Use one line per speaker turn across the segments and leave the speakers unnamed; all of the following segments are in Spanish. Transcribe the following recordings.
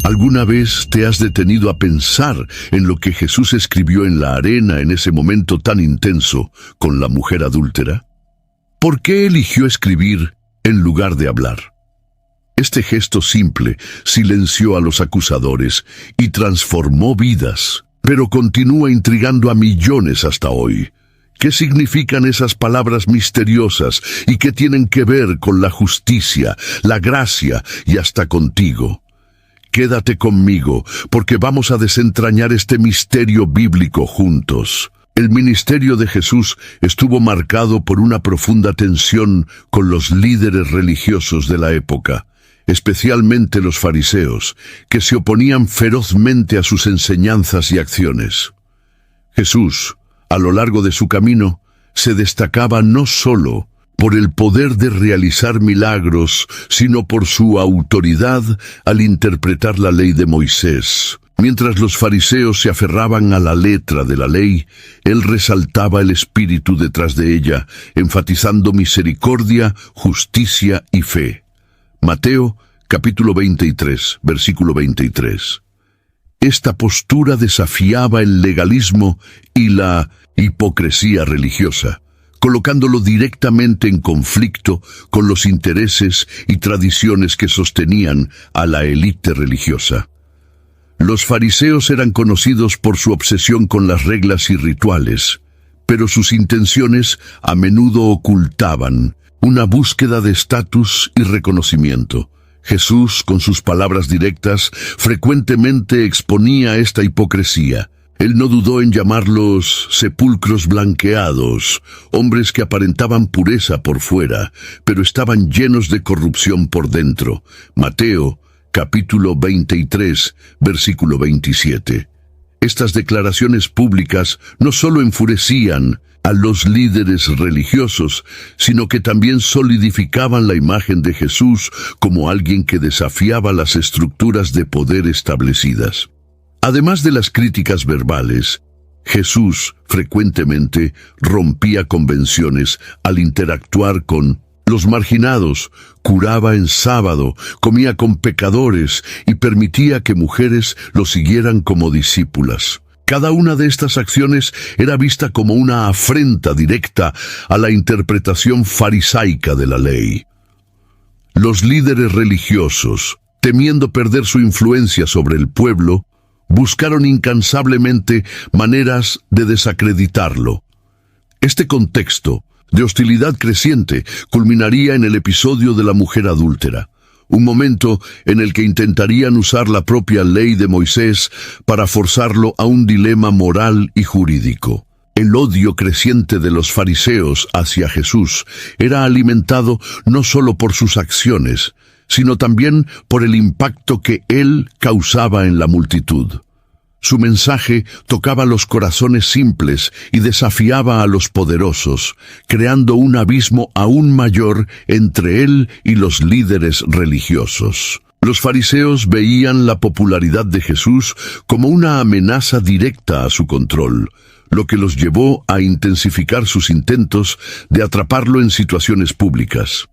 ¿Alguna vez te has detenido a pensar en lo que Jesús escribió en la arena en ese momento tan intenso con la mujer adúltera? ¿Por qué eligió escribir en lugar de hablar? Este gesto simple silenció a los acusadores y transformó vidas, pero continúa intrigando a millones hasta hoy. ¿Qué significan esas palabras misteriosas y qué tienen que ver con la justicia, la gracia y hasta contigo? Quédate conmigo, porque vamos a desentrañar este misterio bíblico juntos. El ministerio de Jesús estuvo marcado por una profunda tensión con los líderes religiosos de la época, especialmente los fariseos, que se oponían ferozmente a sus enseñanzas y acciones. Jesús, a lo largo de su camino, se destacaba no solo por el poder de realizar milagros, sino por su autoridad al interpretar la ley de Moisés. Mientras los fariseos se aferraban a la letra de la ley, él resaltaba el espíritu detrás de ella, enfatizando misericordia, justicia y fe. Mateo, capítulo 23, versículo 23. Esta postura desafiaba el legalismo y la hipocresía religiosa, colocándolo directamente en conflicto con los intereses y tradiciones que sostenían a la élite religiosa. Los fariseos eran conocidos por su obsesión con las reglas y rituales, pero sus intenciones a menudo ocultaban una búsqueda de estatus y reconocimiento. Jesús, con sus palabras directas, frecuentemente exponía esta hipocresía. Él no dudó en llamarlos sepulcros blanqueados, hombres que aparentaban pureza por fuera, pero estaban llenos de corrupción por dentro. Mateo, capítulo 23, versículo 27. Estas declaraciones públicas no solo enfurecían a los líderes religiosos, sino que también solidificaban la imagen de Jesús como alguien que desafiaba las estructuras de poder establecidas. Además de las críticas verbales, Jesús frecuentemente rompía convenciones al interactuar con los marginados, curaba en sábado, comía con pecadores y permitía que mujeres lo siguieran como discípulas. Cada una de estas acciones era vista como una afrenta directa a la interpretación farisaica de la ley. Los líderes religiosos, temiendo perder su influencia sobre el pueblo, buscaron incansablemente maneras de desacreditarlo. Este contexto de hostilidad creciente culminaría en el episodio de la mujer adúltera, un momento en el que intentarían usar la propia ley de Moisés para forzarlo a un dilema moral y jurídico. El odio creciente de los fariseos hacia Jesús era alimentado no solo por sus acciones, sino también por el impacto que él causaba en la multitud. Su mensaje tocaba los corazones simples y desafiaba a los poderosos, creando un abismo aún mayor entre él y los líderes religiosos. Los fariseos veían la popularidad de Jesús como una amenaza directa a su control, lo que los llevó a intensificar sus intentos de atraparlo en situaciones públicas.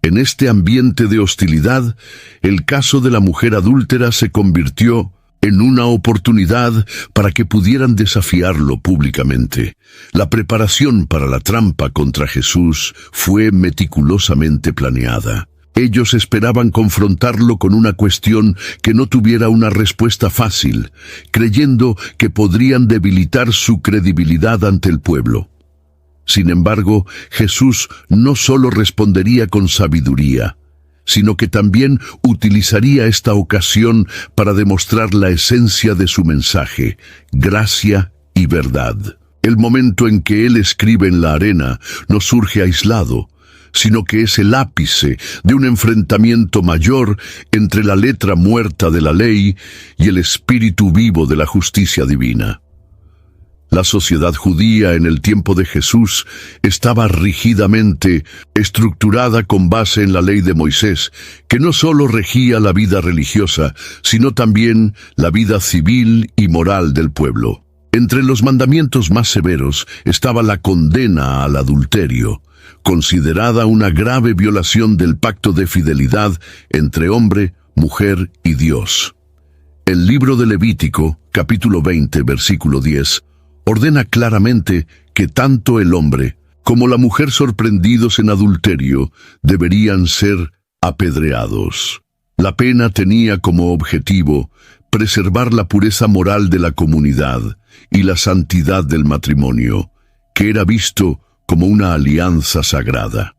En este ambiente de hostilidad, el caso de la mujer adúltera se convirtió en una oportunidad para que pudieran desafiarlo públicamente. La preparación para la trampa contra Jesús fue meticulosamente planeada. Ellos esperaban confrontarlo con una cuestión que no tuviera una respuesta fácil, creyendo que podrían debilitar su credibilidad ante el pueblo. Sin embargo, Jesús no solo respondería con sabiduría, sino que también utilizaría esta ocasión para demostrar la esencia de su mensaje, gracia y verdad. El momento en que él escribe en la arena no surge aislado, sino que es el ápice de un enfrentamiento mayor entre la letra muerta de la ley y el espíritu vivo de la justicia divina. La sociedad judía en el tiempo de Jesús estaba rígidamente estructurada con base en la ley de Moisés, que no solo regía la vida religiosa, sino también la vida civil y moral del pueblo. Entre los mandamientos más severos estaba la condena al adulterio, considerada una grave violación del pacto de fidelidad entre hombre, mujer y Dios. El libro de Levítico, capítulo 20, versículo 10, ordena claramente que tanto el hombre como la mujer sorprendidos en adulterio deberían ser apedreados. La pena tenía como objetivo preservar la pureza moral de la comunidad y la santidad del matrimonio, que era visto como una alianza sagrada.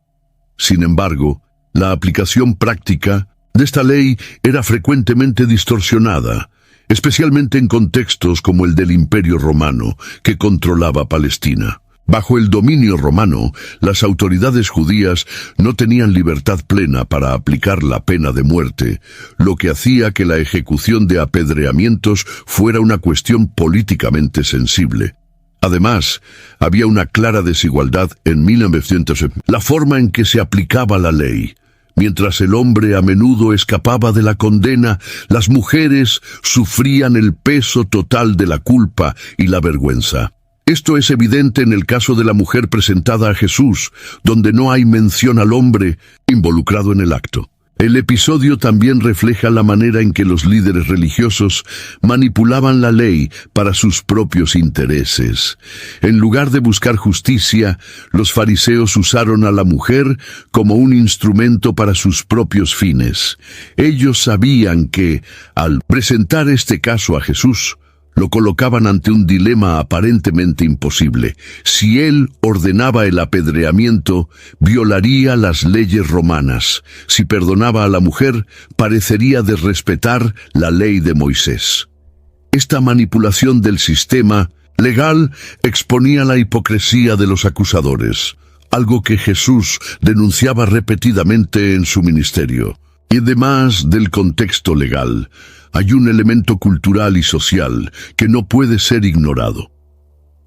Sin embargo, la aplicación práctica de esta ley era frecuentemente distorsionada, especialmente en contextos como el del Imperio Romano, que controlaba Palestina. Bajo el dominio romano, las autoridades judías no tenían libertad plena para aplicar la pena de muerte, lo que hacía que la ejecución de apedreamientos fuera una cuestión políticamente sensible. Además, había una clara desigualdad en 1900 la forma en que se aplicaba la ley. Mientras el hombre a menudo escapaba de la condena, las mujeres sufrían el peso total de la culpa y la vergüenza. Esto es evidente en el caso de la mujer presentada a Jesús, donde no hay mención al hombre involucrado en el acto. El episodio también refleja la manera en que los líderes religiosos manipulaban la ley para sus propios intereses. En lugar de buscar justicia, los fariseos usaron a la mujer como un instrumento para sus propios fines. Ellos sabían que, al presentar este caso a Jesús, lo colocaban ante un dilema aparentemente imposible. Si él ordenaba el apedreamiento, violaría las leyes romanas. Si perdonaba a la mujer, parecería desrespetar la ley de Moisés. Esta manipulación del sistema legal exponía la hipocresía de los acusadores, algo que Jesús denunciaba repetidamente en su ministerio. Y además del contexto legal, hay un elemento cultural y social que no puede ser ignorado.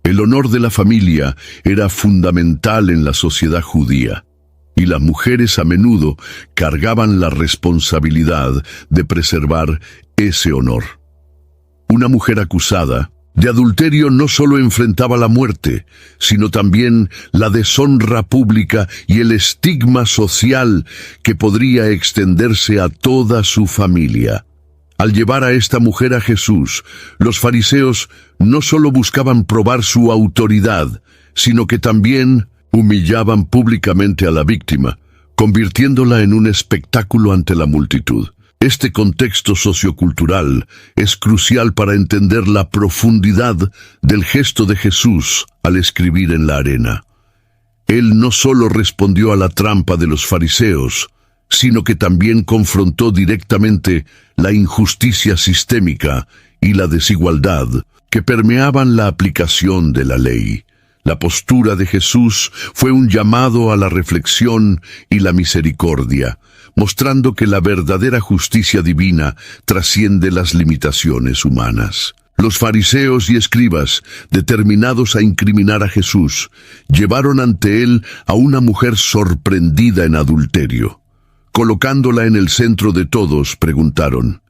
El honor de la familia era fundamental en la sociedad judía, y las mujeres a menudo cargaban la responsabilidad de preservar ese honor. Una mujer acusada de adulterio no solo enfrentaba la muerte, sino también la deshonra pública y el estigma social que podría extenderse a toda su familia. Al llevar a esta mujer a Jesús, los fariseos no solo buscaban probar su autoridad, sino que también humillaban públicamente a la víctima, convirtiéndola en un espectáculo ante la multitud. Este contexto sociocultural es crucial para entender la profundidad del gesto de Jesús al escribir en la arena. Él no solo respondió a la trampa de los fariseos, sino que también confrontó directamente la injusticia sistémica y la desigualdad que permeaban la aplicación de la ley. La postura de Jesús fue un llamado a la reflexión y la misericordia, mostrando que la verdadera justicia divina trasciende las limitaciones humanas. Los fariseos y escribas, determinados a incriminar a Jesús, llevaron ante él a una mujer sorprendida en adulterio. Colocándola en el centro de todos, preguntaron: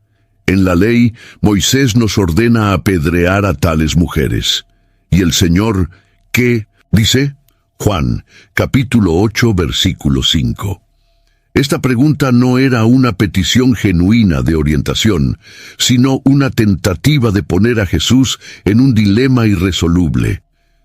«En la ley, Moisés nos ordena apedrear a tales mujeres. ¿Y el Señor qué dice?» Juan, capítulo 8, versículo 5. Esta pregunta no era una petición genuina de orientación, sino una tentativa de poner a Jesús en un dilema irresoluble.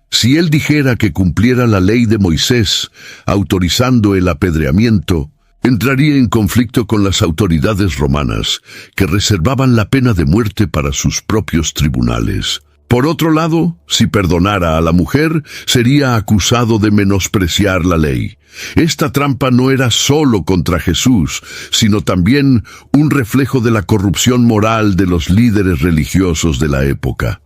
Si él dijera que cumpliera la ley de Moisés, autorizando el apedreamiento, entraría en conflicto con las autoridades romanas, que reservaban la pena de muerte para sus propios tribunales. Por otro lado, si perdonara a la mujer, sería acusado de menospreciar la ley. Esta trampa no era solo contra Jesús, sino también un reflejo de la corrupción moral de los líderes religiosos de la época.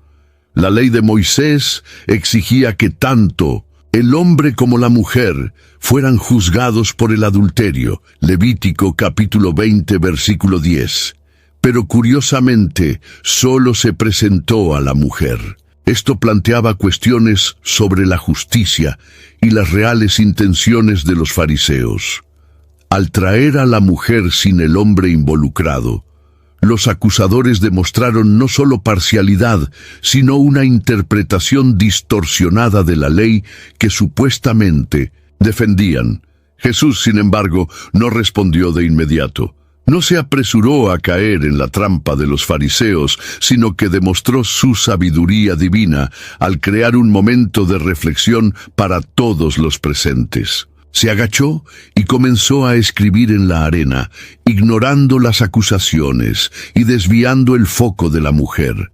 La ley de Moisés exigía que tanto el hombre como la mujer fueran juzgados por el adulterio. Levítico capítulo 20, versículo 10. Pero curiosamente, solo se presentó a la mujer. Esto planteaba cuestiones sobre la justicia y las reales intenciones de los fariseos. Al traer a la mujer sin el hombre involucrado, los acusadores demostraron no solo parcialidad, sino una interpretación distorsionada de la ley que supuestamente defendían. Jesús, sin embargo, no respondió de inmediato. No se apresuró a caer en la trampa de los fariseos, sino que demostró su sabiduría divina al crear un momento de reflexión para todos los presentes. Se agachó y comenzó a escribir en la arena, ignorando las acusaciones y desviando el foco de la mujer.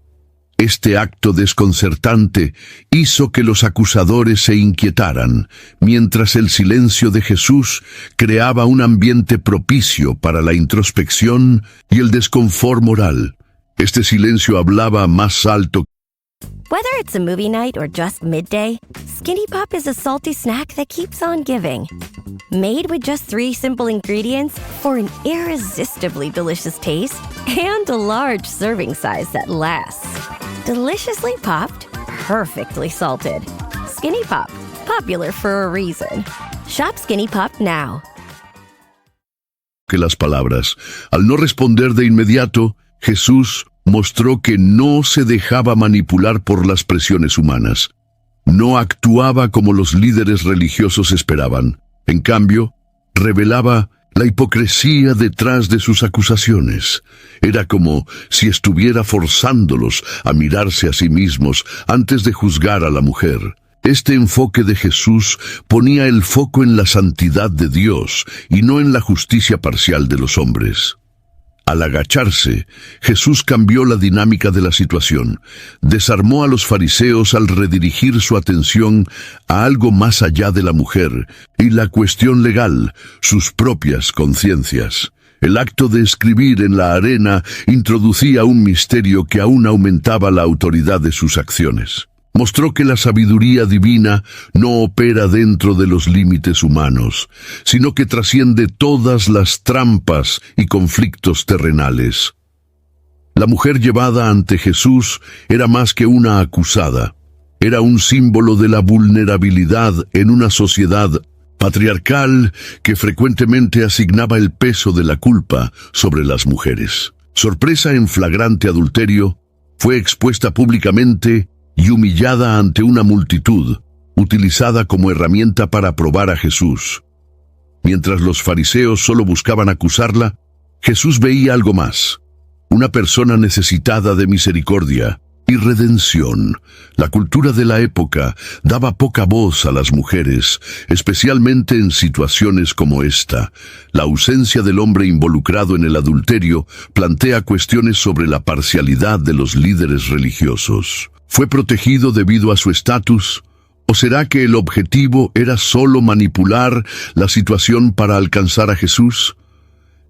Este acto desconcertante hizo que los acusadores se inquietaran, mientras el silencio de Jesús creaba un ambiente propicio para la introspección y el desconfort moral. Este silencio hablaba más alto.
Whether it's a movie night or just midday, Skinny Pop is a salty snack that keeps on giving. Made with just 3 simple ingredients for an irresistibly delicious taste and a large serving size that lasts. Deliciously popped, perfectly salted. Skinny Pop, popular for a reason. Shop Skinny Pop now.
Que las palabras, al no responder de inmediato, Jesús mostró que no se dejaba manipular por las presiones humanas. No actuaba como los líderes religiosos esperaban. En cambio, revelaba la hipocresía detrás de sus acusaciones. Era como si estuviera forzándolos a mirarse a sí mismos antes de juzgar a la mujer. Este enfoque de Jesús ponía el foco en la santidad de Dios y no en la justicia parcial de los hombres. Al agacharse, Jesús cambió la dinámica de la situación. Desarmó a los fariseos al redirigir su atención a algo más allá de la mujer y la cuestión legal, sus propias conciencias. El acto de escribir en la arena introducía un misterio que aún aumentaba la autoridad de sus acciones. Mostró que la sabiduría divina no opera dentro de los límites humanos, sino que trasciende todas las trampas y conflictos terrenales. La mujer llevada ante Jesús era más que una acusada. Era un símbolo de la vulnerabilidad en una sociedad patriarcal que frecuentemente asignaba el peso de la culpa sobre las mujeres. Sorpresa en flagrante adulterio, fue expuesta públicamente y humillada ante una multitud, utilizada como herramienta para probar a Jesús. Mientras los fariseos solo buscaban acusarla, Jesús veía algo más, una persona necesitada de misericordia y redención. La cultura de la época daba poca voz a las mujeres, especialmente en situaciones como esta. La ausencia del hombre involucrado en el adulterio plantea cuestiones sobre la parcialidad de los líderes religiosos. ¿Fue protegido debido a su estatus? ¿O será que el objetivo era solo manipular la situación para alcanzar a Jesús?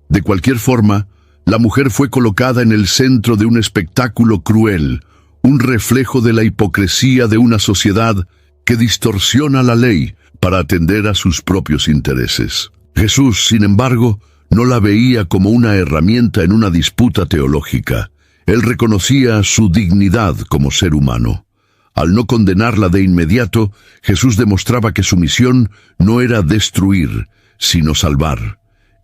De cualquier forma, la mujer fue colocada en el centro de un espectáculo cruel, un reflejo de la hipocresía de una sociedad que distorsiona la ley para atender a sus propios intereses. Jesús, sin embargo, no la veía como una herramienta en una disputa teológica. Él reconocía su dignidad como ser humano. Al no condenarla de inmediato, Jesús demostraba que su misión no era destruir, sino salvar.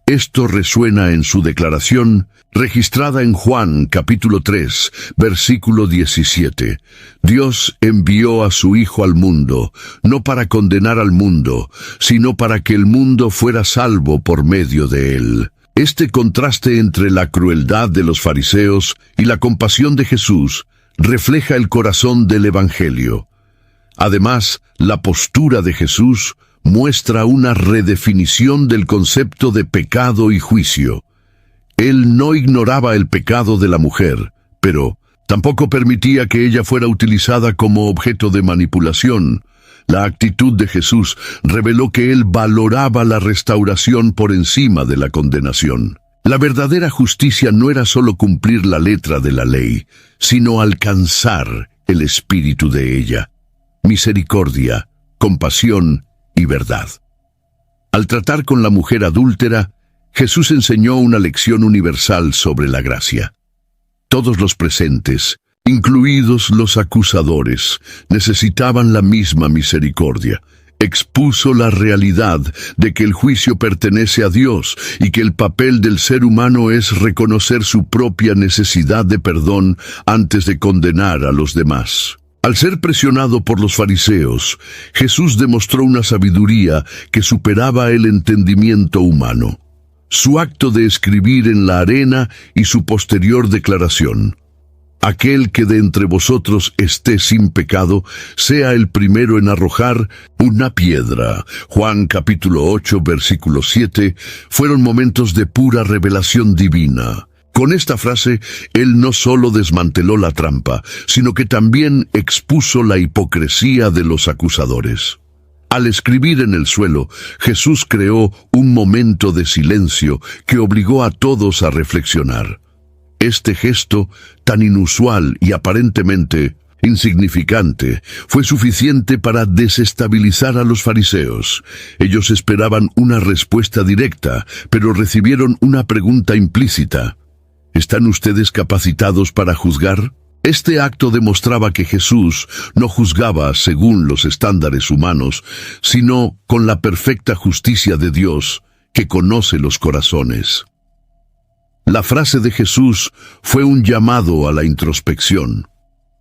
Esto resuena en su declaración, registrada en Juan capítulo 3, versículo 17. Dios envió a su Hijo al mundo, no para condenar al mundo, sino para que el mundo fuera salvo por medio de él. Este contraste entre la crueldad de los fariseos y la compasión de Jesús refleja el corazón del Evangelio. Además, la postura de Jesús muestra una redefinición del concepto de pecado y juicio. Él no ignoraba el pecado de la mujer, pero tampoco permitía que ella fuera utilizada como objeto de manipulación. La actitud de Jesús reveló que él valoraba la restauración por encima de la condenación. La verdadera justicia no era solo cumplir la letra de la ley, sino alcanzar el espíritu de ella. Misericordia, compasión y verdad. Al tratar con la mujer adúltera, Jesús enseñó una lección universal sobre la gracia. Todos los presentes, incluidos los acusadores, necesitaban la misma misericordia. Expuso la realidad de que el juicio pertenece a Dios y que el papel del ser humano es reconocer su propia necesidad de perdón antes de condenar a los demás. Al ser presionado por los fariseos, Jesús demostró una sabiduría que superaba el entendimiento humano. su acto de escribir en la arena y su posterior declaración: aquel que de entre vosotros esté sin pecado, sea el primero en arrojar una piedra. Juan capítulo 8, versículo 7, fueron momentos de pura revelación divina. Con esta frase, él no solo desmanteló la trampa, sino que también expuso la hipocresía de los acusadores. Al escribir en el suelo, Jesús creó un momento de silencio que obligó a todos a reflexionar. Este gesto, tan inusual y aparentemente insignificante, fue suficiente para desestabilizar a los fariseos. Ellos esperaban una respuesta directa, pero recibieron una pregunta implícita: ¿están ustedes capacitados para juzgar? Este acto demostraba que Jesús no juzgaba según los estándares humanos, sino con la perfecta justicia de Dios, que conoce los corazones. La frase de Jesús fue un llamado a la introspección.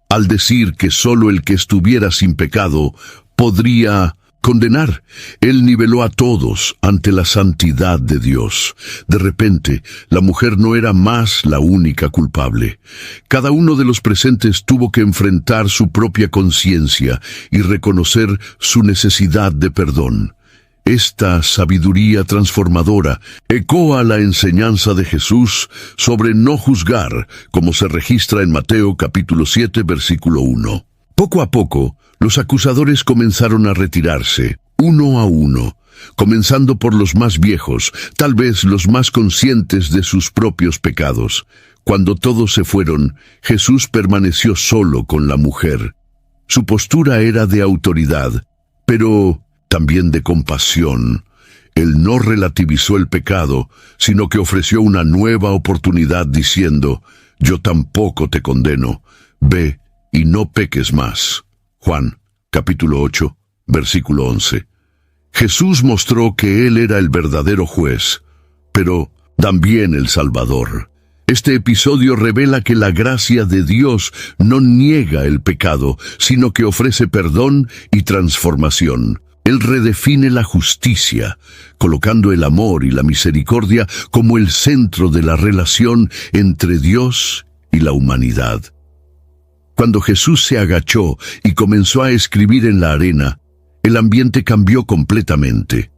Al decir que solo el que estuviera sin pecado podría condenar, él niveló a todos ante la santidad de Dios. De repente, la mujer no era más la única culpable. Cada uno de los presentes tuvo que enfrentar su propia conciencia y reconocer su necesidad de perdón. Esta sabiduría transformadora ecoa la enseñanza de Jesús sobre no juzgar, como se registra en Mateo capítulo 7, versículo 1. Poco a poco, los acusadores comenzaron a retirarse, uno a uno, comenzando por los más viejos, tal vez los más conscientes de sus propios pecados. Cuando todos se fueron, Jesús permaneció solo con la mujer. Su postura era de autoridad, pero también de compasión. Él no relativizó el pecado, sino que ofreció una nueva oportunidad diciendo: yo tampoco te condeno, ve y no peques más. Juan, capítulo 8, versículo 11. Jesús mostró que Él era el verdadero juez, pero también el Salvador. Este episodio revela que la gracia de Dios no niega el pecado, sino que ofrece perdón y transformación. Él redefine la justicia, colocando el amor y la misericordia como el centro de la relación entre Dios y la humanidad. Cuando Jesús se agachó y comenzó a escribir en la arena, el ambiente cambió completamente.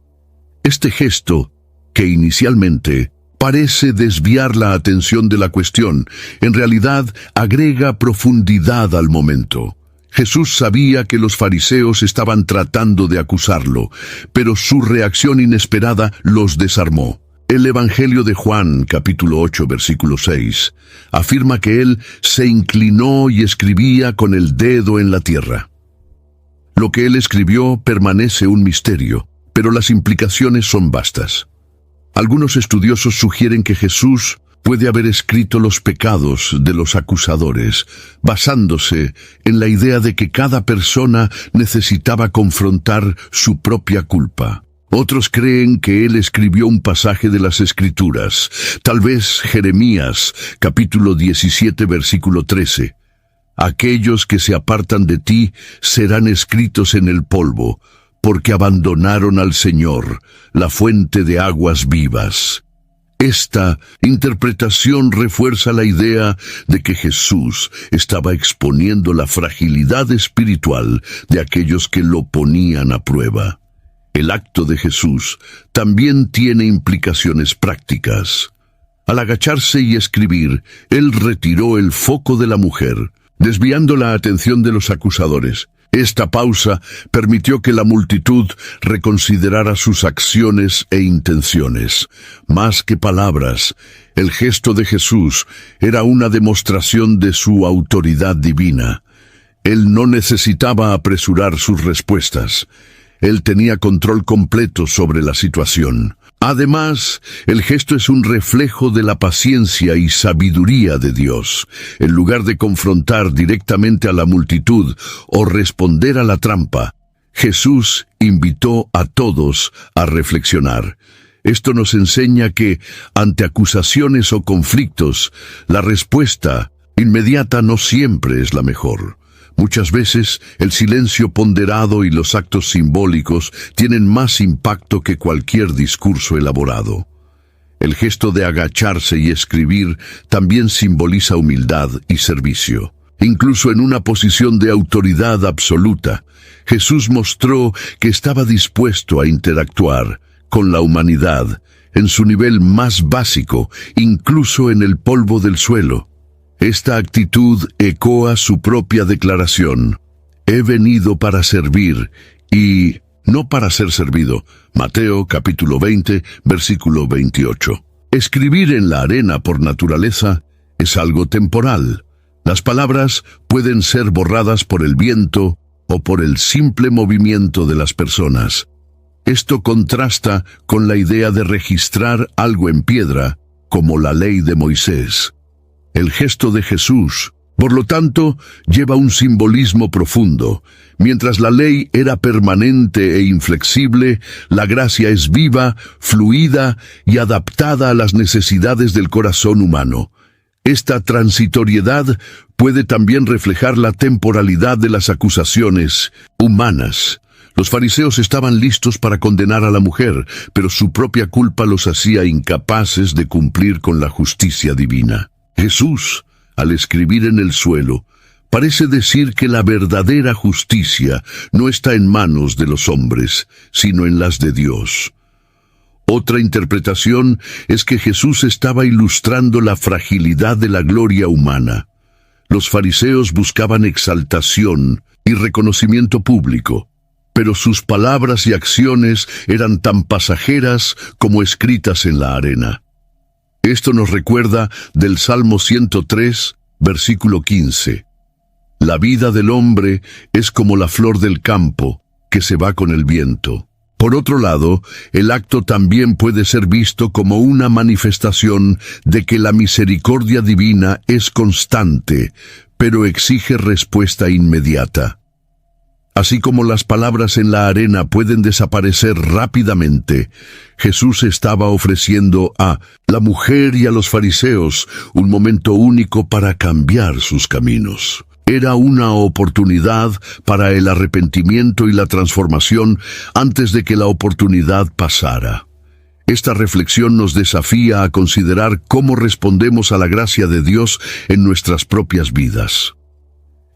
Este gesto, que inicialmente parece desviar la atención de la cuestión, en realidad agrega profundidad al momento. Jesús sabía que los fariseos estaban tratando de acusarlo, pero su reacción inesperada los desarmó. El Evangelio de Juan, capítulo 8, versículo 6, afirma que él se inclinó y escribía con el dedo en la tierra. Lo que él escribió permanece un misterio, pero las implicaciones son vastas. Algunos estudiosos sugieren que Jesús puede haber escrito los pecados de los acusadores, basándose en la idea de que cada persona necesitaba confrontar su propia culpa. Otros creen que él escribió un pasaje de las Escrituras, tal vez Jeremías, capítulo 17, versículo 13. Aquellos que se apartan de ti serán escritos en el polvo, porque abandonaron al Señor, la fuente de aguas vivas. Esta interpretación refuerza la idea de que Jesús estaba exponiendo la fragilidad espiritual de aquellos que lo ponían a prueba. El acto de Jesús también tiene implicaciones prácticas. Al agacharse y escribir, él retiró el foco de la mujer, desviando la atención de los acusadores. Esta pausa permitió que la multitud reconsiderara sus acciones e intenciones. Más que palabras, el gesto de Jesús era una demostración de su autoridad divina. Él no necesitaba apresurar sus respuestas. Él tenía control completo sobre la situación. Además, el gesto es un reflejo de la paciencia y sabiduría de Dios. En lugar de confrontar directamente a la multitud o responder a la trampa, Jesús invitó a todos a reflexionar. Esto nos enseña que, ante acusaciones o conflictos, la respuesta inmediata no siempre es la mejor. Muchas veces, el silencio ponderado y los actos simbólicos tienen más impacto que cualquier discurso elaborado. El gesto de agacharse y escribir también simboliza humildad y servicio. Incluso en una posición de autoridad absoluta, Jesús mostró que estaba dispuesto a interactuar con la humanidad en su nivel más básico, incluso en el polvo del suelo. Esta actitud ecoa su propia declaración: he venido para servir y no para ser servido. Mateo capítulo 20, versículo 28. Escribir en la arena por naturaleza es algo temporal. Las palabras pueden ser borradas por el viento o por el simple movimiento de las personas. Esto contrasta con la idea de registrar algo en piedra, como la ley de Moisés. El gesto de Jesús, por lo tanto, lleva un simbolismo profundo. Mientras la ley era permanente e inflexible, la gracia es viva, fluida y adaptada a las necesidades del corazón humano. Esta transitoriedad puede también reflejar la temporalidad de las acusaciones humanas. Los fariseos estaban listos para condenar a la mujer, pero su propia culpa los hacía incapaces de cumplir con la justicia divina. Jesús, al escribir en el suelo, parece decir que la verdadera justicia no está en manos de los hombres, sino en las de Dios. Otra interpretación es que Jesús estaba ilustrando la fragilidad de la gloria humana. Los fariseos buscaban exaltación y reconocimiento público, pero sus palabras y acciones eran tan pasajeras como escritas en la arena. Esto nos recuerda del Salmo 103, versículo 15. La vida del hombre es como la flor del campo, que se va con el viento. Por otro lado, el acto también puede ser visto como una manifestación de que la misericordia divina es constante, pero exige respuesta inmediata. Así como las palabras en la arena pueden desaparecer rápidamente, Jesús estaba ofreciendo a la mujer y a los fariseos un momento único para cambiar sus caminos. Era una oportunidad para el arrepentimiento y la transformación antes de que la oportunidad pasara. Esta reflexión nos desafía a considerar cómo respondemos a la gracia de Dios en nuestras propias vidas.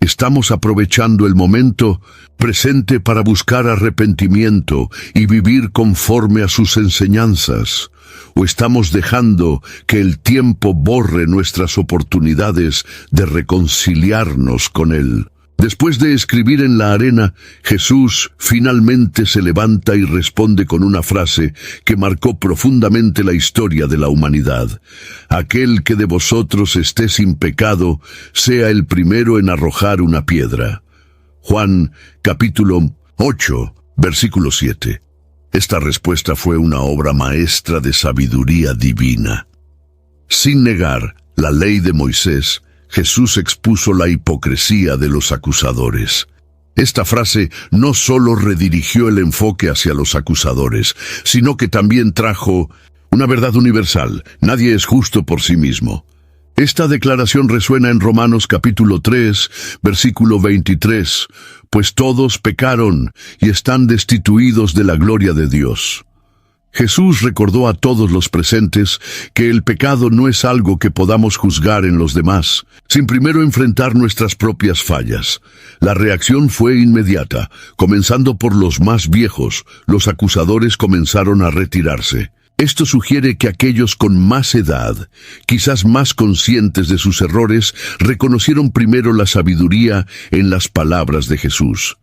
¿Estamos aprovechando el momento presente para buscar arrepentimiento y vivir conforme a sus enseñanzas? ¿O estamos dejando que el tiempo borre nuestras oportunidades de reconciliarnos con Él? Después de escribir en la arena, Jesús finalmente se levanta y responde con una frase que marcó profundamente la historia de la humanidad. Aquel que de vosotros esté sin pecado, sea el primero en arrojar una piedra. Juan capítulo 8, versículo 7. Esta respuesta fue una obra maestra de sabiduría divina. Sin negar la ley de Moisés, Jesús expuso la hipocresía de los acusadores. Esta frase no solo redirigió el enfoque hacia los acusadores, sino que también trajo una verdad universal: nadie es justo por sí mismo. Esta declaración resuena en Romanos capítulo 3, versículo 23, pues todos pecaron y están destituidos de la gloria de Dios. Jesús recordó a todos los presentes que el pecado no es algo que podamos juzgar en los demás, sin primero enfrentar nuestras propias fallas. La reacción fue inmediata. Comenzando por los más viejos, los acusadores comenzaron a retirarse. Esto sugiere que aquellos con más edad, quizás más conscientes de sus errores, reconocieron primero la sabiduría en las palabras de Jesús.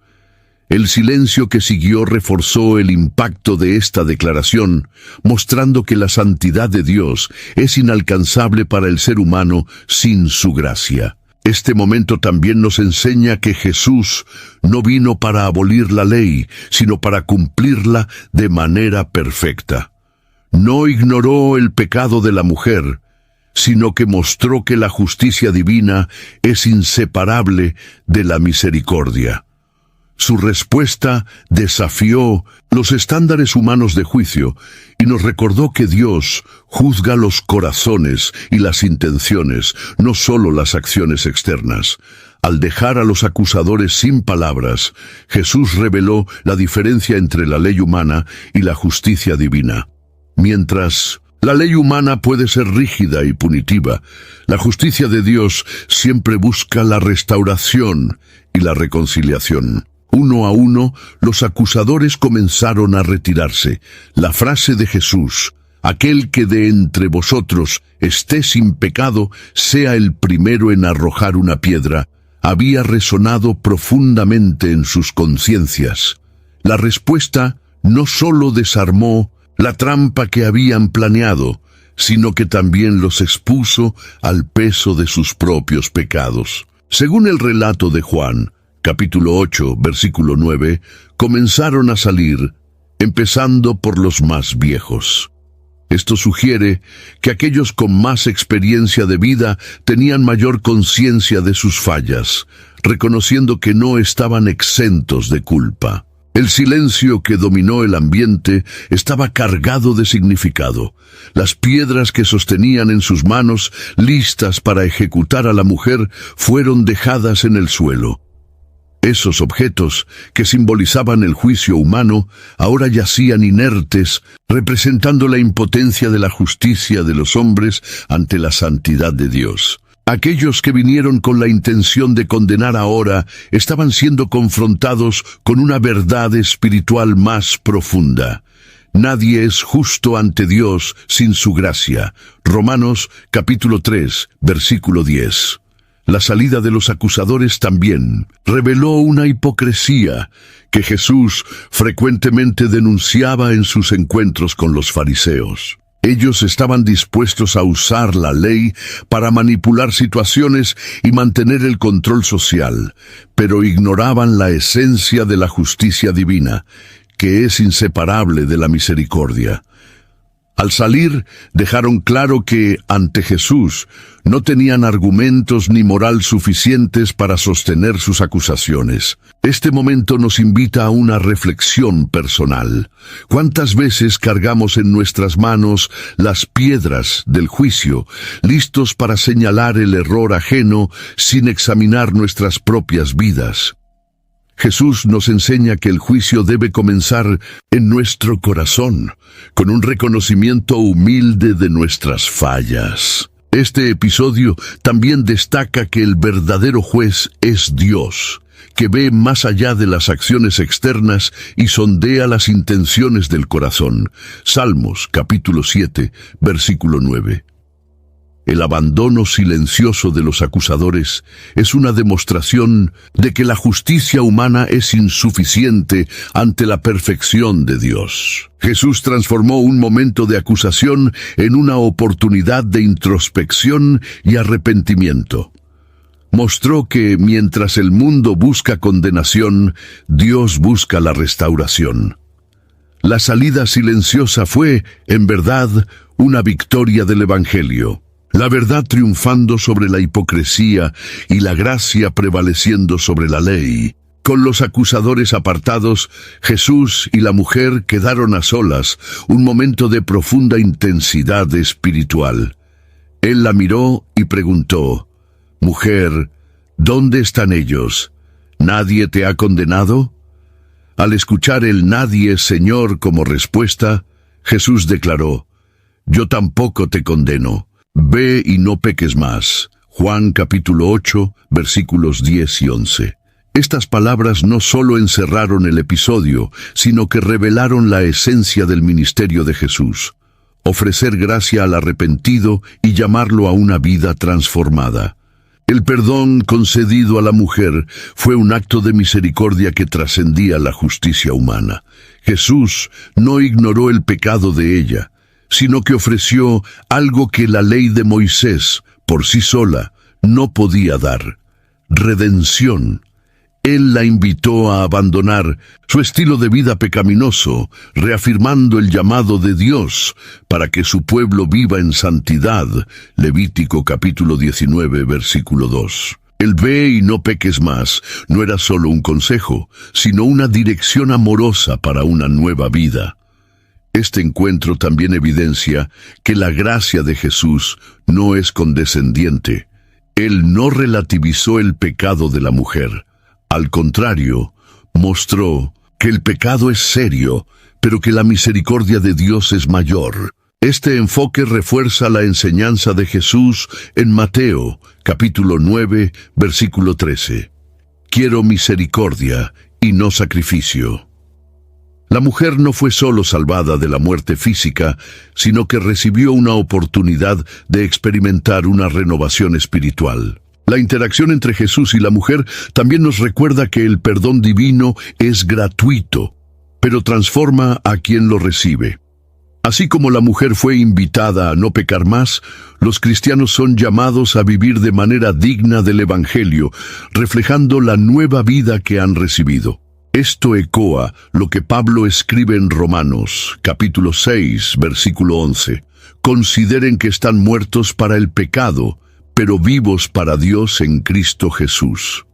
El silencio que siguió reforzó el impacto de esta declaración, mostrando que la santidad de Dios es inalcanzable para el ser humano sin su gracia. Este momento también nos enseña que Jesús no vino para abolir la ley, sino para cumplirla de manera perfecta. No ignoró el pecado de la mujer, sino que mostró que la justicia divina es inseparable de la misericordia. Su respuesta desafió los estándares humanos de juicio y nos recordó que Dios juzga los corazones y las intenciones, no solo las acciones externas. Al dejar a los acusadores sin palabras, Jesús reveló la diferencia entre la ley humana y la justicia divina. Mientras La ley humana puede ser rígida y punitiva. La justicia de Dios siempre busca la restauración y la reconciliación. Uno a uno, los acusadores comenzaron a retirarse. La frase de Jesús, aquel que de entre vosotros esté sin pecado, sea el primero en arrojar una piedra, había resonado profundamente en sus conciencias. La respuesta no solo desarmó la trampa que habían planeado, sino que también los expuso al peso de sus propios pecados. Según el relato de Juan, capítulo 8, versículo 9, comenzaron a salir, empezando por los más viejos. Esto sugiere que aquellos con más experiencia de vida tenían mayor conciencia de sus fallas, reconociendo que no estaban exentos de culpa. El silencio que dominó el ambiente estaba cargado de significado. Las piedras que sostenían en sus manos, listas para ejecutar a la mujer, fueron dejadas en el suelo. Esos objetos, que simbolizaban el juicio humano, ahora yacían inertes, representando la impotencia de la justicia de los hombres ante la santidad de Dios. Aquellos que vinieron con la intención de condenar ahora estaban siendo confrontados con una verdad espiritual más profunda. Nadie es justo ante Dios sin su gracia. Romanos capítulo 3, versículo 10. La salida de los acusadores también reveló una hipocresía que Jesús frecuentemente denunciaba en sus encuentros con los fariseos. Ellos estaban dispuestos a usar la ley para manipular situaciones y mantener el control social, pero ignoraban la esencia de la justicia divina, que es inseparable de la misericordia. Al salir, dejaron claro que, ante Jesús, no tenían argumentos ni moral suficientes para sostener sus acusaciones. Este momento nos invita a una reflexión personal. ¿Cuántas veces cargamos en nuestras manos las piedras del juicio, listos para señalar el error ajeno sin examinar nuestras propias vidas? Jesús nos enseña que el juicio debe comenzar en nuestro corazón, con un reconocimiento humilde de nuestras fallas. Este episodio también destaca que el verdadero juez es Dios, que ve más allá de las acciones externas y sondea las intenciones del corazón. Salmos, capítulo 7, versículo 9. El abandono silencioso de los acusadores es una demostración de que la justicia humana es insuficiente ante la perfección de Dios. Jesús transformó un momento de acusación en una oportunidad de introspección y arrepentimiento. Mostró que mientras el mundo busca condenación, Dios busca la restauración. La salida silenciosa fue, en verdad, una victoria del Evangelio. La verdad triunfando sobre la hipocresía y la gracia prevaleciendo sobre la ley. Con los acusadores apartados, Jesús y la mujer quedaron a solas, un momento de profunda intensidad espiritual. Él la miró y preguntó: «Mujer, ¿dónde están ellos? ¿Nadie te ha condenado?». Al escuchar el «nadie, Señor» como respuesta, Jesús declaró: «Yo tampoco te condeno. Ve y no peques más». Juan capítulo 8, versículos 10 y 11. Estas palabras no solo encerraron el episodio, sino que revelaron la esencia del ministerio de Jesús: ofrecer gracia al arrepentido y llamarlo a una vida transformada. El perdón concedido a la mujer fue un acto de misericordia que trascendía la justicia humana. Jesús no ignoró el pecado de ella, sino que ofreció algo que la ley de Moisés, por sí sola, no podía dar: redención. Él la invitó a abandonar su estilo de vida pecaminoso, reafirmando el llamado de Dios para que su pueblo viva en santidad. Levítico capítulo 19, versículo 2. El «ve y no peques más» no era solo un consejo, sino una dirección amorosa para una nueva vida. Este encuentro también evidencia que la gracia de Jesús no es condescendiente. Él no relativizó el pecado de la mujer. Al contrario, mostró que el pecado es serio, pero que la misericordia de Dios es mayor. Este enfoque refuerza la enseñanza de Jesús en Mateo, capítulo 9, versículo 13. Quiero misericordia y no sacrificio. La mujer no fue solo salvada de la muerte física, sino que recibió una oportunidad de experimentar una renovación espiritual. La interacción entre Jesús y la mujer también nos recuerda que el perdón divino es gratuito, pero transforma a quien lo recibe. Así como la mujer fue invitada a no pecar más, los cristianos son llamados a vivir de manera digna del Evangelio, reflejando la nueva vida que han recibido. Esto ecoa lo que Pablo escribe en Romanos, capítulo 6, versículo 11. Consideren que están muertos para el pecado, pero vivos para Dios en Cristo Jesús.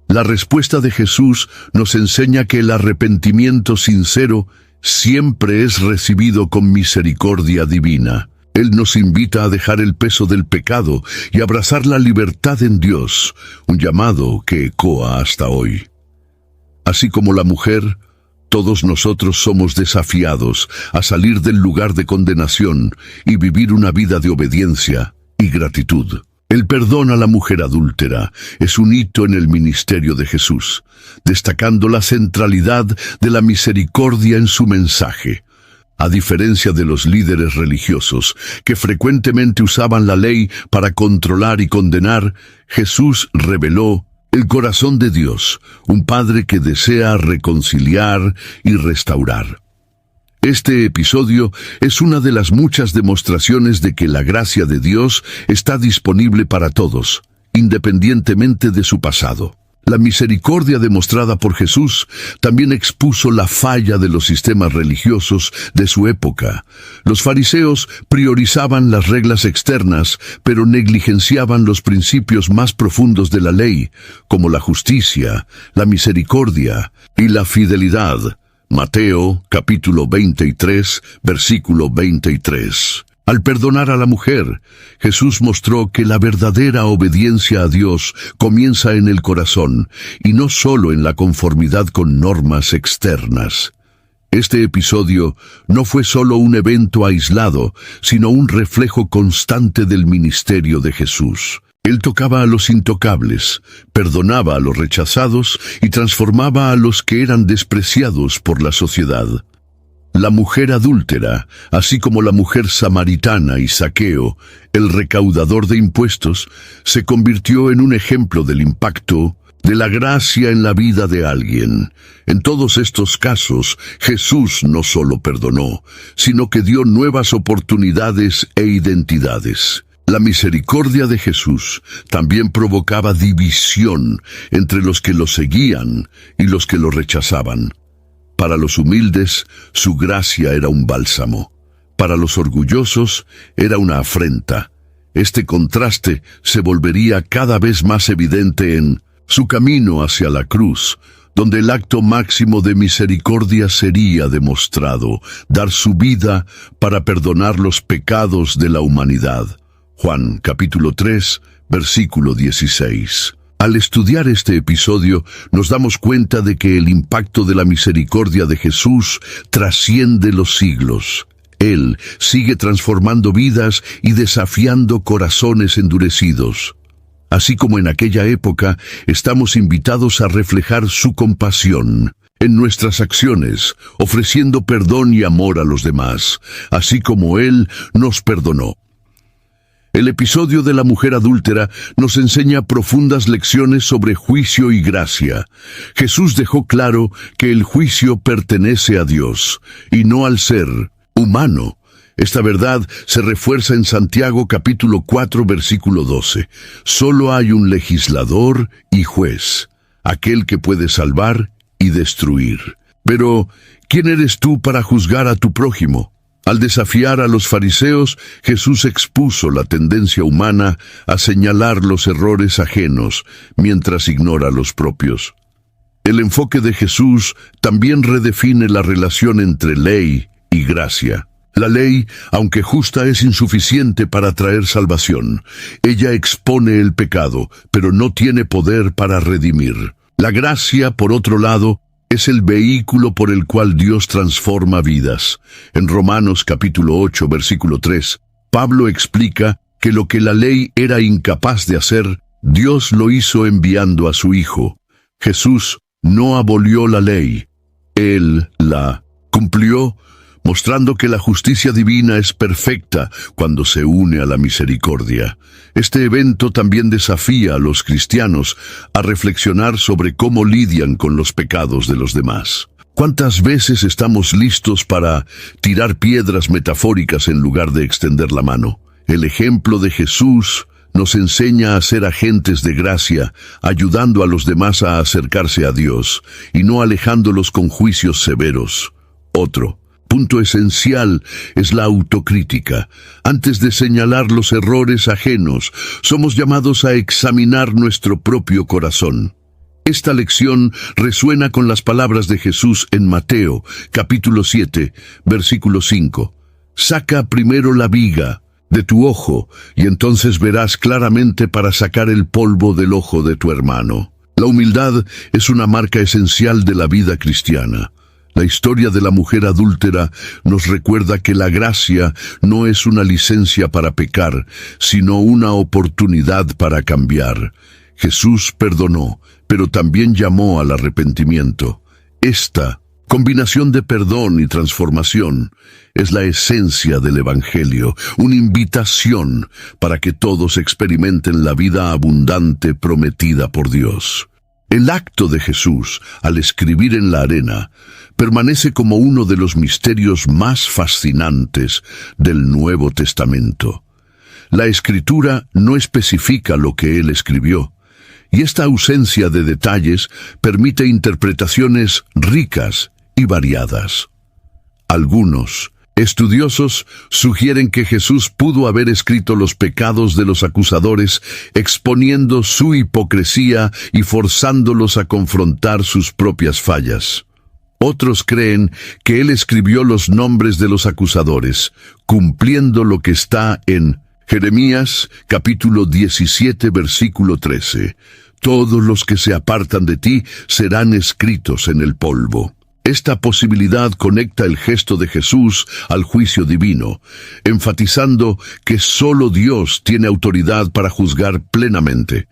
La respuesta de Jesús nos enseña que el arrepentimiento sincero siempre es recibido con misericordia divina. Él nos invita a dejar el peso del pecado y abrazar la libertad en Dios, un llamado que ecoa hasta hoy. Así como la mujer, todos nosotros somos desafiados a salir del lugar de condenación y vivir una vida de obediencia y gratitud. El perdón a la mujer adúltera es un hito en el ministerio de Jesús, destacando la centralidad de la misericordia en su mensaje. A diferencia de los líderes religiosos, que frecuentemente usaban la ley para controlar y condenar, Jesús reveló el corazón de Dios, un Padre que desea reconciliar y restaurar. Este episodio es una de las muchas demostraciones de que la gracia de Dios está disponible para todos, independientemente de su pasado. La misericordia demostrada por Jesús también expuso la falla de los sistemas religiosos de su época. Los fariseos priorizaban las reglas externas, pero negligenciaban los principios más profundos de la ley, como la justicia, la misericordia y la fidelidad. Mateo, capítulo 23, versículo 23. Al perdonar a la mujer, Jesús mostró que la verdadera obediencia a Dios comienza en el corazón y no solo en la conformidad con normas externas. Este episodio no fue solo un evento aislado, sino un reflejo constante del ministerio de Jesús. Él tocaba a los intocables, perdonaba a los rechazados y transformaba a los que eran despreciados por la sociedad. La mujer adúltera, así como la mujer samaritana y Zaqueo, el recaudador de impuestos, se convirtió en un ejemplo del impacto de la gracia en la vida de alguien. En todos estos casos, Jesús no solo perdonó, sino que dio nuevas oportunidades e identidades. La misericordia de Jesús también provocaba división entre los que lo seguían y los que lo rechazaban. Para los humildes, su gracia era un bálsamo. Para los orgullosos, era una afrenta. Este contraste se volvería cada vez más evidente en su camino hacia la cruz, donde el acto máximo de misericordia sería demostrado, dar su vida para perdonar los pecados de la humanidad. Juan, capítulo 3, versículo 16. Al estudiar este episodio, nos damos cuenta de que el impacto de la misericordia de Jesús trasciende los siglos. Él sigue transformando vidas y desafiando corazones endurecidos. Así como en aquella época, estamos invitados a reflejar su compasión en nuestras acciones, ofreciendo perdón y amor a los demás, así como Él nos perdonó. El episodio de la mujer adúltera nos enseña profundas lecciones sobre juicio y gracia. Jesús dejó claro que el juicio pertenece a Dios y no al ser humano. Esta verdad se refuerza en Santiago capítulo 4 versículo 12. Solo hay un legislador y juez, aquel que puede salvar y destruir. Pero, ¿quién eres tú para juzgar a tu prójimo? Al desafiar a los fariseos, Jesús expuso la tendencia humana a señalar los errores ajenos mientras ignora los propios. El enfoque de Jesús también redefine la relación entre ley y gracia. La ley, aunque justa, es insuficiente para traer salvación. Ella expone el pecado, pero no tiene poder para redimir. La gracia, por otro lado, es el vehículo por el cual Dios transforma vidas. En Romanos capítulo 8, versículo 3, Pablo explica que lo que la ley era incapaz de hacer, Dios lo hizo enviando a su Hijo. Jesús no abolió la ley, Él la cumplió, mostrando que la justicia divina es perfecta cuando se une a la misericordia. Este evento también desafía a los cristianos a reflexionar sobre cómo lidian con los pecados de los demás. ¿Cuántas veces estamos listos para tirar piedras metafóricas en lugar de extender la mano? El ejemplo de Jesús nos enseña a ser agentes de gracia, ayudando a los demás a acercarse a Dios, y no alejándolos con juicios severos. Otro punto esencial es la autocrítica. Antes de señalar los errores ajenos, somos llamados a examinar nuestro propio corazón. Esta lección resuena con las palabras de Jesús en Mateo, capítulo 7, versículo 5. Saca primero la viga de tu ojo, y entonces verás claramente para sacar el polvo del ojo de tu hermano. La humildad es una marca esencial de la vida cristiana. La historia de la mujer adúltera nos recuerda que la gracia no es una licencia para pecar, sino una oportunidad para cambiar. Jesús perdonó, pero también llamó al arrepentimiento. Esta combinación de perdón y transformación es la esencia del Evangelio, una invitación para que todos experimenten la vida abundante prometida por Dios. El acto de Jesús, al escribir en la arena, permanece como uno de los misterios más fascinantes del Nuevo Testamento. La Escritura no especifica lo que él escribió, y esta ausencia de detalles permite interpretaciones ricas y variadas. Algunos estudiosos sugieren que Jesús pudo haber escrito los pecados de los acusadores, exponiendo su hipocresía y forzándolos a confrontar sus propias fallas. Otros creen que él escribió los nombres de los acusadores, cumpliendo lo que está en Jeremías, capítulo 17, versículo 13. Todos los que se apartan de ti serán escritos en el polvo. Esta posibilidad conecta el gesto de Jesús al juicio divino, enfatizando que solo Dios tiene autoridad para juzgar plenamente.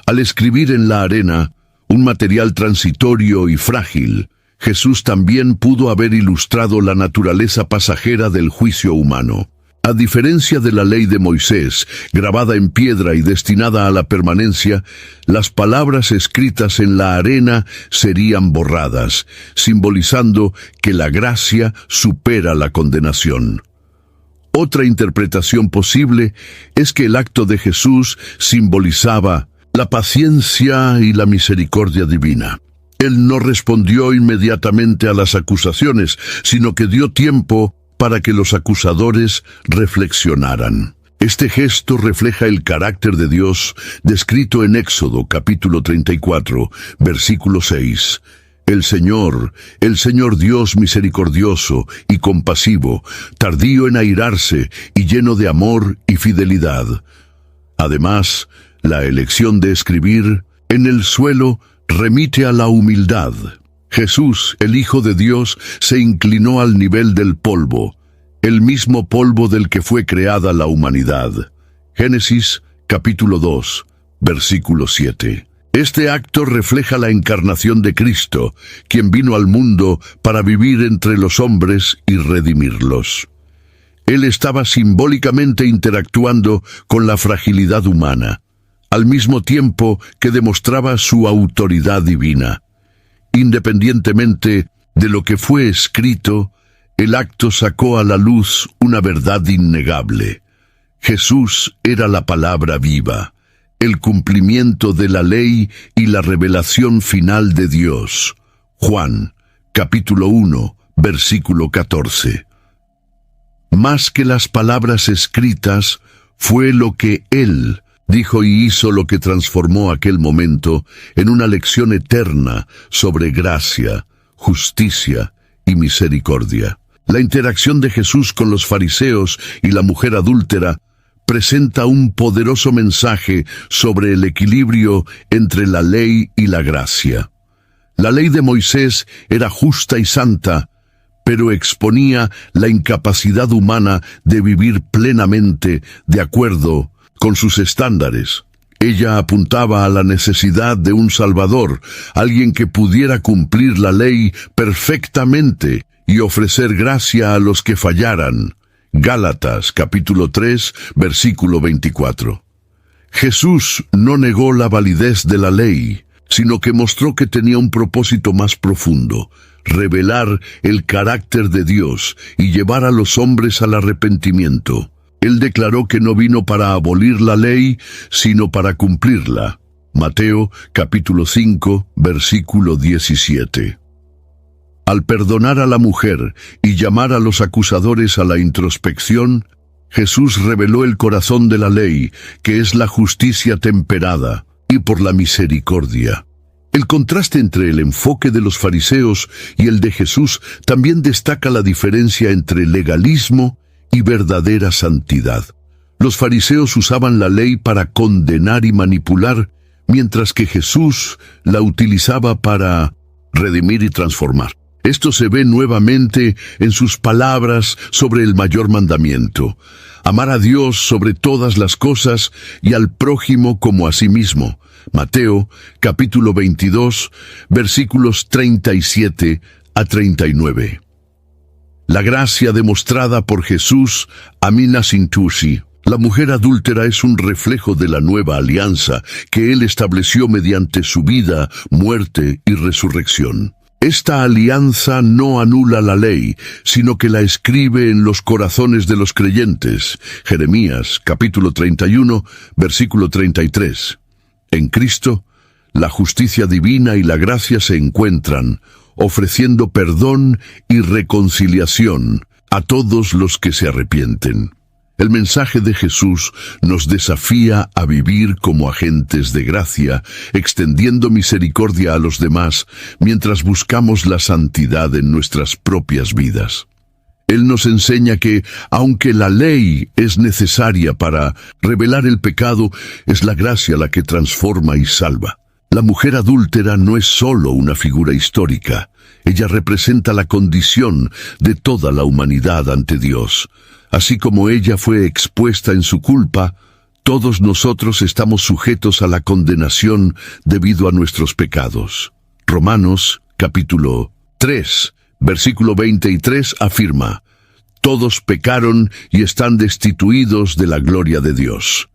Al escribir en la arena, un material transitorio y frágil, Jesús también pudo haber ilustrado la naturaleza pasajera del juicio humano. A diferencia de la ley de Moisés, grabada en piedra y destinada a la permanencia, las palabras escritas en la arena serían borradas, simbolizando que la gracia supera la condenación. Otra interpretación posible es que el acto de Jesús simbolizaba la paciencia y la misericordia divina. Él no respondió inmediatamente a las acusaciones, sino que dio tiempo para que los acusadores reflexionaran. Este gesto refleja el carácter de Dios descrito en Éxodo capítulo 34, versículo 6. El Señor Dios misericordioso y compasivo, tardío en airarse y lleno de amor y fidelidad. Además, la elección de escribir en el suelo remite a la humildad. Jesús, el Hijo de Dios, se inclinó al nivel del polvo, el mismo polvo del que fue creada la humanidad. Génesis, capítulo 2, versículo 7. Este acto refleja la encarnación de Cristo, quien vino al mundo para vivir entre los hombres y redimirlos. Él estaba simbólicamente interactuando con la fragilidad humana, al mismo tiempo que demostraba su autoridad divina. Independientemente de lo que fue escrito, el acto sacó a la luz una verdad innegable. Jesús era la palabra viva, el cumplimiento de la ley y la revelación final de Dios. Juan, capítulo 1, versículo 14. Más que las palabras escritas, fue lo que Él dijo y hizo lo que transformó aquel momento en una lección eterna sobre gracia, justicia y misericordia. La interacción de Jesús con los fariseos y la mujer adúltera presenta un poderoso mensaje sobre el equilibrio entre la ley y la gracia. La ley de Moisés era justa y santa, pero exponía la incapacidad humana de vivir plenamente de acuerdo con sus estándares. Ella apuntaba a la necesidad de un Salvador, alguien que pudiera cumplir la ley perfectamente y ofrecer gracia a los que fallaran. Gálatas, capítulo 3, versículo 24. Jesús no negó la validez de la ley, sino que mostró que tenía un propósito más profundo: revelar el carácter de Dios y llevar a los hombres al arrepentimiento. Él declaró que no vino para abolir la ley, sino para cumplirla. Mateo, capítulo 5, versículo 17. Al perdonar a la mujer y llamar a los acusadores a la introspección, Jesús reveló el corazón de la ley, que es la justicia temperada, y por la misericordia. El contraste entre el enfoque de los fariseos y el de Jesús también destaca la diferencia entre legalismo y verdadera santidad. Los fariseos usaban la ley para condenar y manipular, mientras que Jesús la utilizaba para redimir y transformar. Esto se ve nuevamente en sus palabras sobre el mayor mandamiento: amar a Dios sobre todas las cosas y al prójimo como a sí mismo. Mateo, capítulo 22, versículos 37 a 39. La gracia demostrada por Jesús, Amina Sintusi, la mujer adúltera, es un reflejo de la nueva alianza que Él estableció mediante su vida, muerte y resurrección. Esta alianza no anula la ley, sino que la escribe en los corazones de los creyentes. Jeremías, capítulo 31, versículo 33. En Cristo, la justicia divina y la gracia se encuentran, ofreciendo perdón y reconciliación a todos los que se arrepienten. El mensaje de Jesús nos desafía a vivir como agentes de gracia, extendiendo misericordia a los demás, mientras buscamos la santidad en nuestras propias vidas. Él nos enseña que, aunque la ley es necesaria para revelar el pecado, es la gracia la que transforma y salva. La mujer adúltera no es solo una figura histórica. Ella representa la condición de toda la humanidad ante Dios. Así como ella fue expuesta en su culpa, todos nosotros estamos sujetos a la condenación debido a nuestros pecados. Romanos, capítulo 3, versículo 23 afirma: todos pecaron y están destituidos de la gloria de Dios.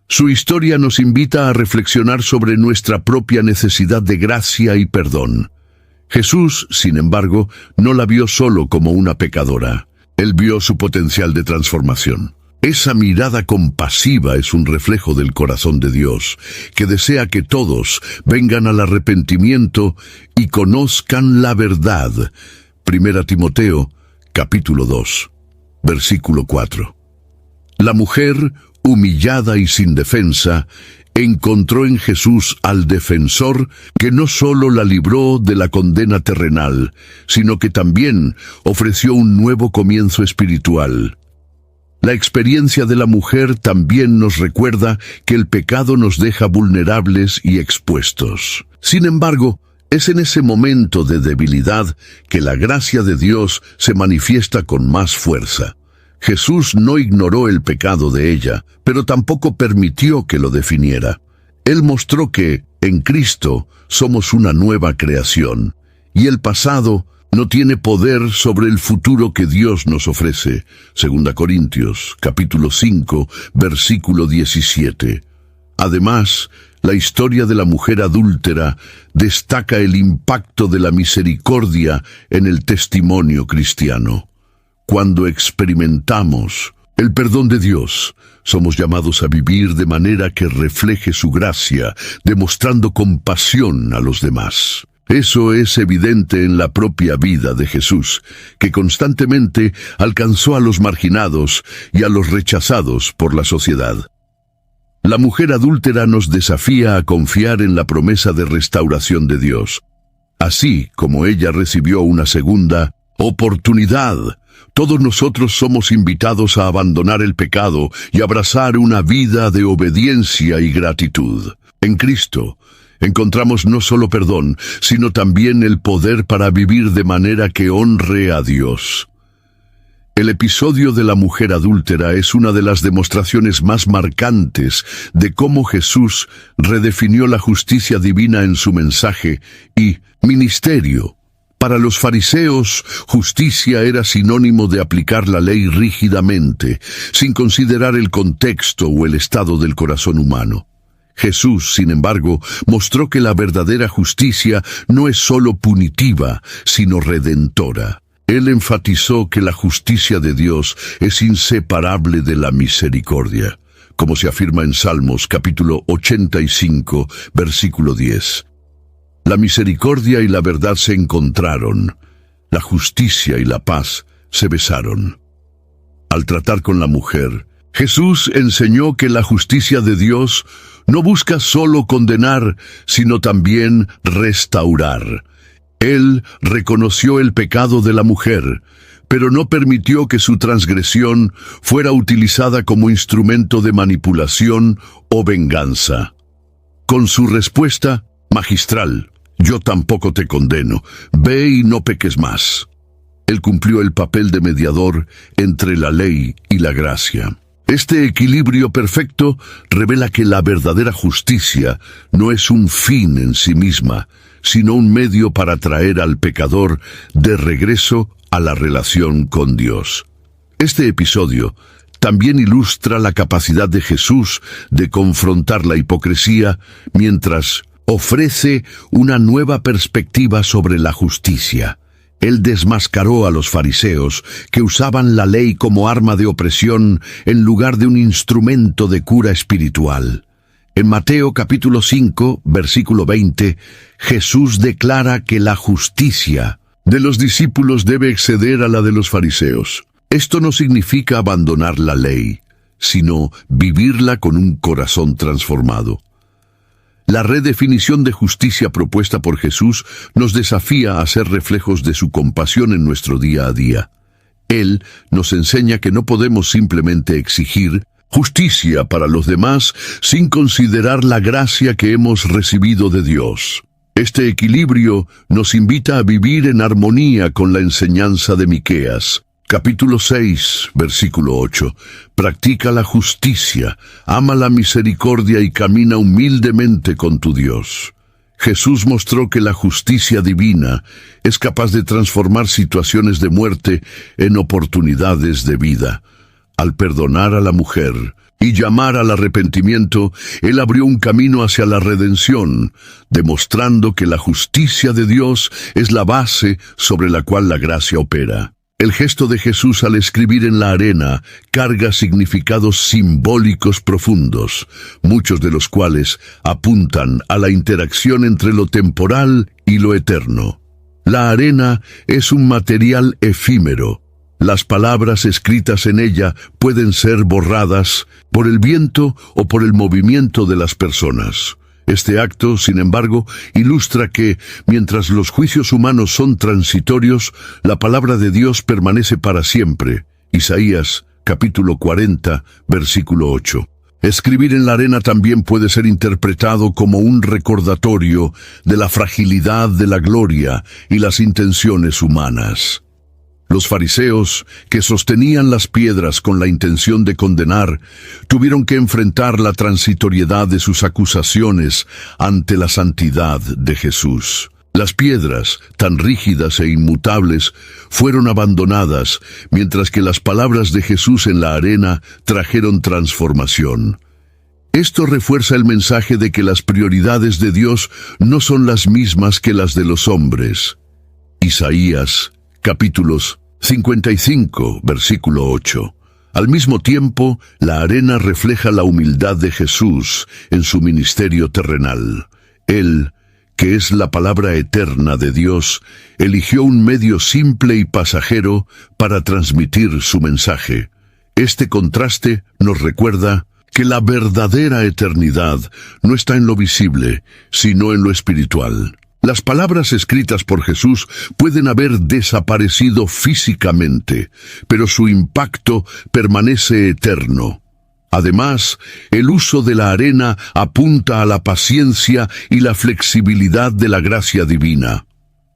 Su historia nos invita a reflexionar sobre nuestra propia necesidad de gracia y perdón. Jesús, sin embargo, no la vio solo como una pecadora. Él vio su potencial de transformación. Esa mirada compasiva es un reflejo del corazón de Dios, que desea que todos vengan al arrepentimiento y conozcan la verdad. 1 Timoteo, capítulo 2, versículo 4. La mujer, humillada y sin defensa, encontró en Jesús al defensor que no solo la libró de la condena terrenal, sino que también ofreció un nuevo comienzo espiritual. La experiencia de la mujer también nos recuerda que el pecado nos deja vulnerables y expuestos. Sin embargo, es en ese momento de debilidad que la gracia de Dios se manifiesta con más fuerza. Jesús no ignoró el pecado de ella, pero tampoco permitió que lo definiera. Él mostró que, en Cristo, somos una nueva creación, y el pasado no tiene poder sobre el futuro que Dios nos ofrece. 2 Corintios, capítulo 5, versículo 17. Además, la historia de la mujer adúltera destaca el impacto de la misericordia en el testimonio cristiano. Cuando experimentamos el perdón de Dios, somos llamados a vivir de manera que refleje su gracia, demostrando compasión a los demás. Eso es evidente en la propia vida de Jesús, que constantemente alcanzó a los marginados y a los rechazados por la sociedad. La mujer adúltera nos desafía a confiar en la promesa de restauración de Dios. Así como ella recibió una segunda oportunidad, todos nosotros somos invitados a abandonar el pecado y abrazar una vida de obediencia y gratitud. En Cristo, encontramos no solo perdón, sino también el poder para vivir de manera que honre a Dios. El episodio de la mujer adúltera es una de las demostraciones más marcantes de cómo Jesús redefinió la justicia divina en su mensaje y ministerio. Para los fariseos, justicia era sinónimo de aplicar la ley rígidamente, sin considerar el contexto o el estado del corazón humano. Jesús, sin embargo, mostró que la verdadera justicia no es solo punitiva, sino redentora. Él enfatizó que la justicia de Dios es inseparable de la misericordia, como se afirma en Salmos capítulo 85, versículo 10. La misericordia y la verdad se encontraron, la justicia y la paz se besaron. Al tratar con la mujer, Jesús enseñó que la justicia de Dios no busca solo condenar, sino también restaurar. Él reconoció el pecado de la mujer, pero no permitió que su transgresión fuera utilizada como instrumento de manipulación o venganza. Con su respuesta magistral, «Yo tampoco te condeno, ve y no peques más». Él cumplió el papel de mediador entre la ley y la gracia. Este equilibrio perfecto revela que la verdadera justicia no es un fin en sí misma, sino un medio para traer al pecador de regreso a la relación con Dios. Este episodio también ilustra la capacidad de Jesús de confrontar la hipocresía mientras ofrece una nueva perspectiva sobre la justicia. Él desmascaró a los fariseos que usaban la ley como arma de opresión en lugar de un instrumento de cura espiritual. En Mateo capítulo 5, versículo 20, Jesús declara que la justicia de los discípulos debe exceder a la de los fariseos. Esto no significa abandonar la ley, sino vivirla con un corazón transformado. La redefinición de justicia propuesta por Jesús nos desafía a ser reflejos de su compasión en nuestro día a día. Él nos enseña que no podemos simplemente exigir justicia para los demás sin considerar la gracia que hemos recibido de Dios. Este equilibrio nos invita a vivir en armonía con la enseñanza de Miqueas. Capítulo 6, versículo 8. Practica la justicia, ama la misericordia y camina humildemente con tu Dios. Jesús mostró que la justicia divina es capaz de transformar situaciones de muerte en oportunidades de vida. Al perdonar a la mujer y llamar al arrepentimiento, Él abrió un camino hacia la redención, demostrando que la justicia de Dios es la base sobre la cual la gracia opera. El gesto de Jesús al escribir en la arena carga significados simbólicos profundos, muchos de los cuales apuntan a la interacción entre lo temporal y lo eterno. La arena es un material efímero. Las palabras escritas en ella pueden ser borradas por el viento o por el movimiento de las personas. Este acto, sin embargo, ilustra que, mientras los juicios humanos son transitorios, la palabra de Dios permanece para siempre. Isaías, capítulo 40, versículo 8. Escribir en la arena también puede ser interpretado como un recordatorio de la fragilidad de la gloria y las intenciones humanas. Los fariseos, que sostenían las piedras con la intención de condenar, tuvieron que enfrentar la transitoriedad de sus acusaciones ante la santidad de Jesús. Las piedras, tan rígidas e inmutables, fueron abandonadas, mientras que las palabras de Jesús en la arena trajeron transformación. Esto refuerza el mensaje de que las prioridades de Dios no son las mismas que las de los hombres. Isaías, capítulos 55, versículo 8. Al mismo tiempo, la arena refleja la humildad de Jesús en su ministerio terrenal. Él, que es la palabra eterna de Dios, eligió un medio simple y pasajero para transmitir su mensaje. Este contraste nos recuerda que la verdadera eternidad no está en lo visible, sino en lo espiritual. Las palabras escritas por Jesús pueden haber desaparecido físicamente, pero su impacto permanece eterno. Además, el uso de la arena apunta a la paciencia y la flexibilidad de la gracia divina.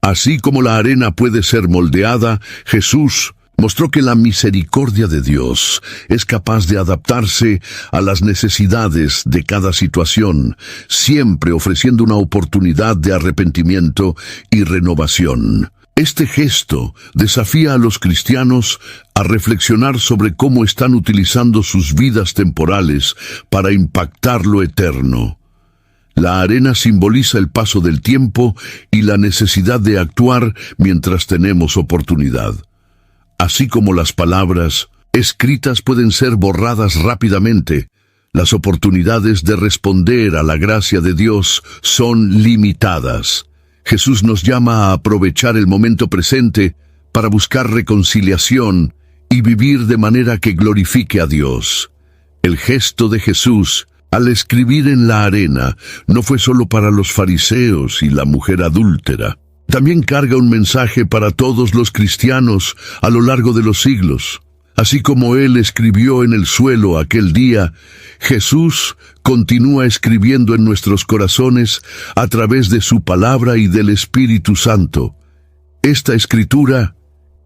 Así como la arena puede ser moldeada, Jesús mostró que la misericordia de Dios es capaz de adaptarse a las necesidades de cada situación, siempre ofreciendo una oportunidad de arrepentimiento y renovación. Este gesto desafía a los cristianos a reflexionar sobre cómo están utilizando sus vidas temporales para impactar lo eterno. La arena simboliza el paso del tiempo y la necesidad de actuar mientras tenemos oportunidad. Así como las palabras escritas pueden ser borradas rápidamente, las oportunidades de responder a la gracia de Dios son limitadas. Jesús nos llama a aprovechar el momento presente para buscar reconciliación y vivir de manera que glorifique a Dios. El gesto de Jesús al escribir en la arena no fue solo para los fariseos y la mujer adúltera. También carga un mensaje para todos los cristianos a lo largo de los siglos. Así como Él escribió en el suelo aquel día, Jesús continúa escribiendo en nuestros corazones a través de su palabra y del Espíritu Santo. Esta escritura,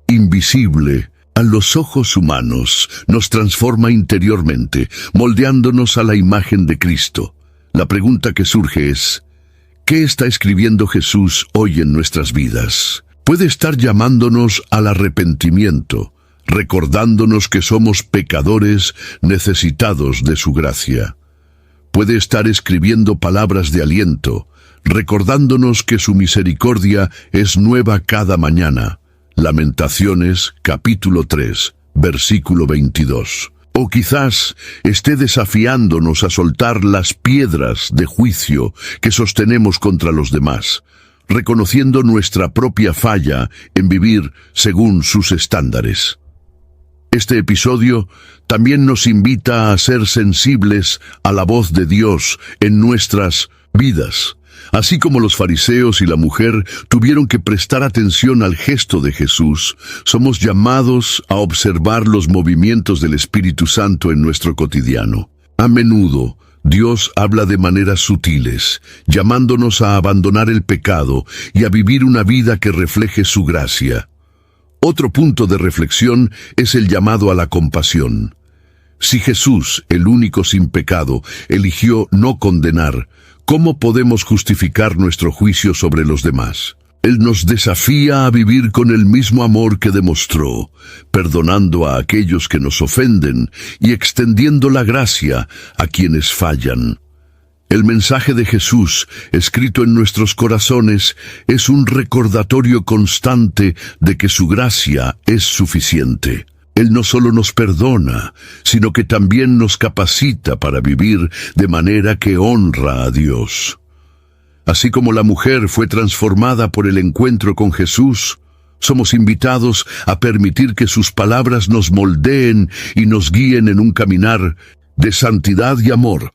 invisible a los ojos humanos, nos transforma interiormente, moldeándonos a la imagen de Cristo. La pregunta que surge es, ¿qué está escribiendo Jesús hoy en nuestras vidas? Puede estar llamándonos al arrepentimiento, recordándonos que somos pecadores necesitados de su gracia. Puede estar escribiendo palabras de aliento, recordándonos que su misericordia es nueva cada mañana. Lamentaciones, capítulo 3, versículo 22. O quizás esté desafiándonos a soltar las piedras de juicio que sostenemos contra los demás, reconociendo nuestra propia falla en vivir según sus estándares. Este episodio también nos invita a ser sensibles a la voz de Dios en nuestras vidas. Así como los fariseos y la mujer tuvieron que prestar atención al gesto de Jesús, somos llamados a observar los movimientos del Espíritu Santo en nuestro cotidiano. A menudo, Dios habla de maneras sutiles, llamándonos a abandonar el pecado y a vivir una vida que refleje su gracia. Otro punto de reflexión es el llamado a la compasión. Si Jesús, el único sin pecado, eligió no condenar, ¿cómo podemos justificar nuestro juicio sobre los demás? Él nos desafía a vivir con el mismo amor que demostró, perdonando a aquellos que nos ofenden y extendiendo la gracia a quienes fallan. El mensaje de Jesús, escrito en nuestros corazones, es un recordatorio constante de que su gracia es suficiente. Él no solo nos perdona, sino que también nos capacita para vivir de manera que honra a Dios. Así como la mujer fue transformada por el encuentro con Jesús, somos invitados a permitir que sus palabras nos moldeen y nos guíen en un caminar de santidad y amor.